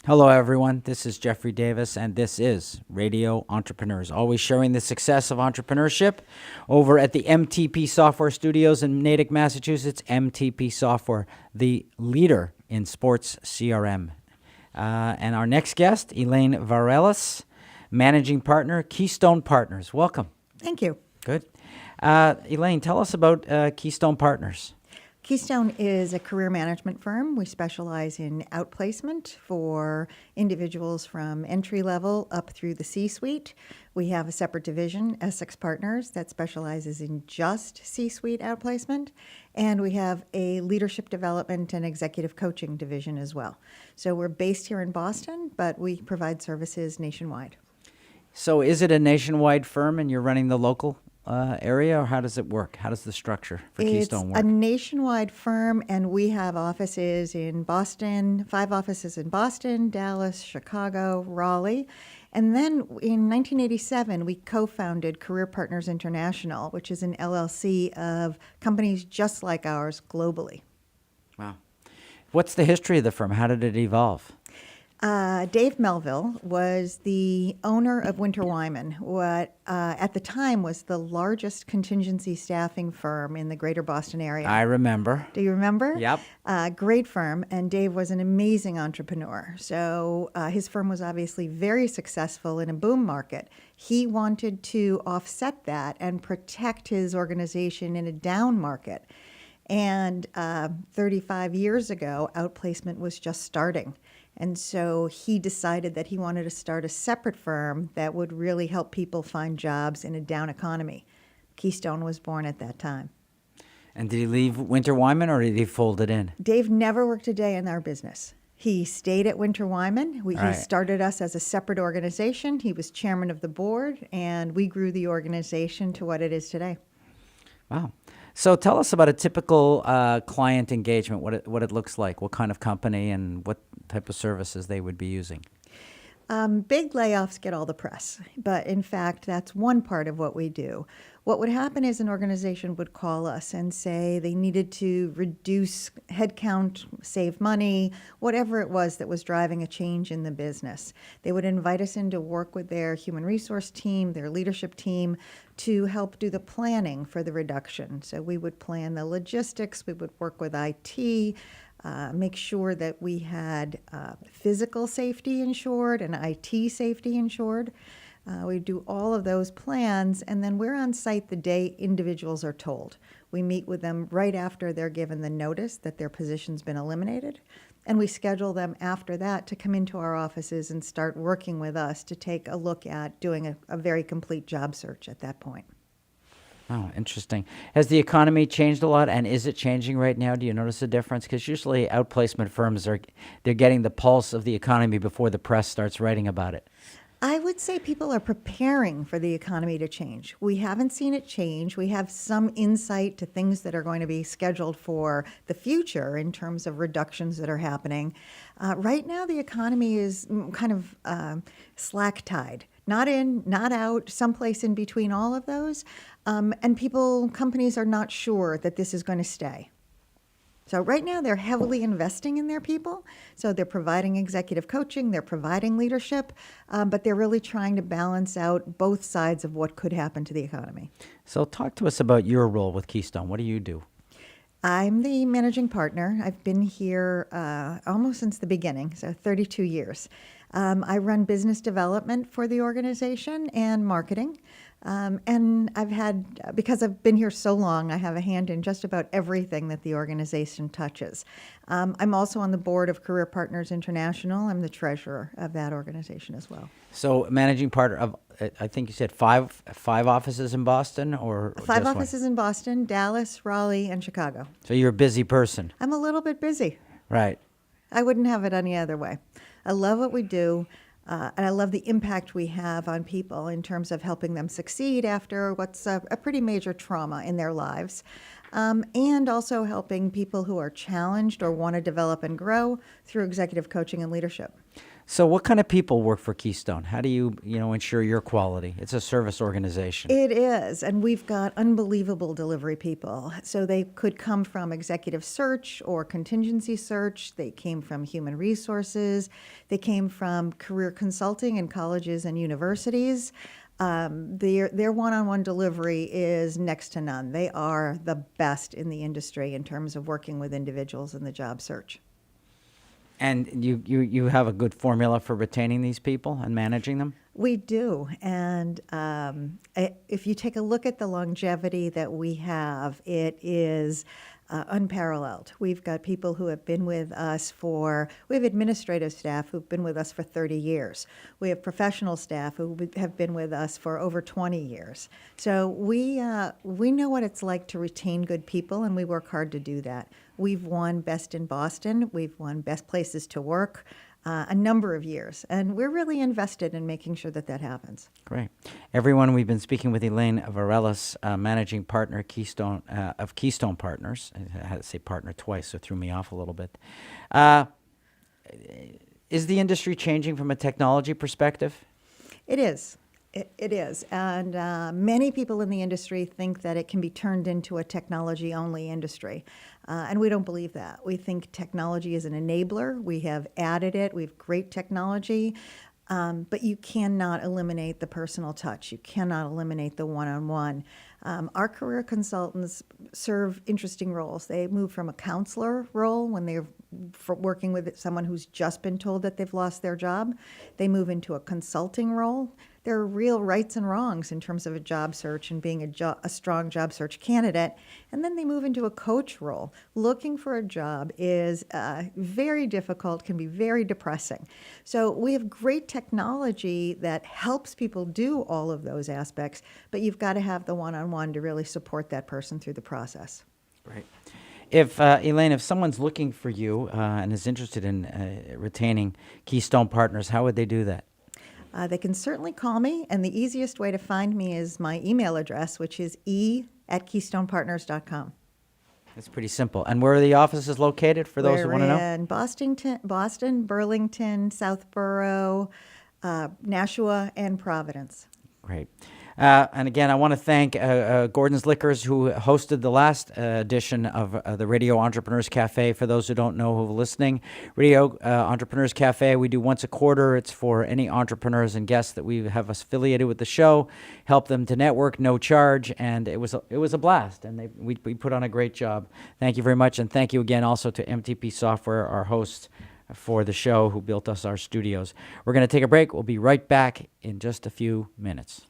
Hello, everyone. This is Jeffrey Davis, and this is Radio Entrepreneurs, always showing the success of entrepreneurship over at the MTP Software Studios in Natick, Massachusetts. MTP Software, the leader in sports CRM. And our next guest, Elaine Varelas, managing partner, Keystone Partners. Welcome. Thank you. Good. Elaine, tell us about Keystone Partners. Keystone is a career management firm. We specialize in outplacement for individuals from entry level up through the C-suite. We have a separate division, Essex Partners, that specializes in just C-suite outplacement. And we have a leadership development and executive coaching division as well. So we're based here in Boston, but we provide services nationwide. So is it a nationwide firm and you're running the local area, or how does it work? How does the structure for Keystone work? It's a nationwide firm, and we have offices in Boston, 5 offices in Boston, Dallas, Chicago, Raleigh. And then in 1987, we co-founded Career Partners International, which is an LLC of companies just like ours globally. Wow. What's the history of the firm? How did it evolve? Dave Melville was the owner of Winter Wyman, what at the time was the largest contingency staffing firm in the greater Boston area. I remember. Do you remember? Yep. Great firm, and Dave was an amazing entrepreneur. So his firm was obviously very successful in a boom market. He wanted to offset that and protect his organization in a down market. And 35 years ago, outplacement was just starting. And so he decided that he wanted to start a separate firm that would really help people find jobs in a down economy. Keystone was born at that time. And did he leave Winter Wyman, or did he fold it in? Dave never worked a day in our business. He stayed at Winter Wyman. He started us as a separate organization. He was chairman of the board, and we grew the organization to what it is today. Wow. So tell us about a typical client engagement, what it looks like, what kind of company and what type of services they would be using. Big layoffs get all the press, but in fact, that's one part of what we do. What would happen is an organization would call us and say they needed to reduce headcount, save money, whatever it was that was driving a change in the business. They would invite us in to work with their human resource team, their leadership team, to help do the planning for the reduction. So we would plan the logistics, we would work with IT, make sure that we had physical safety insured and IT safety insured. We do all of those plans, and then we're on site the day individuals are told. We meet with them right after they're given the notice that their position's been eliminated, and we schedule them after that to come into our offices and start working with us to take a look at doing a very complete job search at that point. Oh, interesting. Has the economy changed a lot, and is it changing right now? Do you notice a difference? Because usually outplacement firms they're getting the pulse of the economy before the press starts writing about it. I would say people are preparing for the economy to change. We haven't seen it change. We have some insight to things that are going to be scheduled for the future in terms of reductions that are happening. Right now, the economy is kind of slack-tied. Not in, not out, someplace in between all of those. And companies are not sure that this is going to stay. So right now they're heavily investing in their people. So they're providing executive coaching, they're providing leadership, but they're really trying to balance out both sides of what could happen to the economy. So talk to us about your role with Keystone. What do you do? I'm the managing partner. I've been here almost since the beginning, so 32 years. I run business development for the organization and marketing. And because I've been here so long, I have a hand in just about everything that the organization touches. I'm also on the board of Career Partners International. I'm the treasurer of that organization as well. So managing partner of, I think you said five offices in Boston, or 5 just offices one? in Boston, Dallas, Raleigh, and Chicago. So you're a busy person. I'm a little bit busy. Right. I wouldn't have it any other way. I love what we do. And I love the impact we have on people in terms of helping them succeed after what's a pretty major trauma in their lives. and also helping people who are challenged or want to develop and grow through executive coaching and leadership. So what kind of people work for Keystone? How do you ensure your quality? It's a service organization. It is, and we've got unbelievable delivery people. So they could come from executive search or contingency search. They came from human resources. They came from career consulting in colleges and universities. Their one-on-one delivery is next to none. They are the best in the industry in terms of working with individuals in the job search. And you have a good formula for retaining these people and managing them? We do. And if you take a look at the longevity that we have, it is unparalleled. We've got people who have been with us we have administrative staff who've been with us for 30 years. We have professional staff who have been with us for over 20 years. So we know what it's like to retain good people, and we work hard to do that. We've won Best in Boston. We've won Best Places to Work a number of years, and we're really invested in making sure that happens. Great. Everyone, we've been speaking with Elaine Varelas, managing partner of Keystone Partners. I had to say partner twice, so it threw me off a little bit. Is the industry changing from a technology perspective? It is. It is. And many people in the industry think that it can be turned into a technology-only industry. And we don't believe that. We think technology is an enabler. We have added it. We have great technology. But you cannot eliminate the personal touch. You cannot eliminate the one-on-one. Our career consultants serve interesting roles. They move from a counselor role when they're working with someone who's just been told that they've lost their job. They move into a consulting role. There are real rights and wrongs in terms of a job search and being a strong job search candidate. And then they move into a coach role. Looking for a job is very difficult, can be very depressing. So we have great technology that helps people do all of those aspects, but you've got to have the one-on-one to really support that person through the process. Great. If Elaine, if someone's looking for you and is interested in retaining Keystone Partners, how would they do that? They can certainly call me, and the easiest way to find me is my email address, which is e@keystonepartners.com. It's pretty simple. And where are the offices located for those who want to know? We're in Boston, Burlington, Southborough, Nashua, and Providence. Great. And again, I want to thank Gordon's Liquors, who hosted the last edition of the Radio Entrepreneurs Cafe. For those who don't know who are listening, Radio Entrepreneurs Cafe, we do once a quarter. It's for any entrepreneurs and guests that we have affiliated with the show, help them to network, no charge, and it was a blast, and we put on a great job. Thank you very much, and thank you again also to MTP Software, our host for the show, who built us our studios. We're going to take a break. We'll be right back in just a few minutes.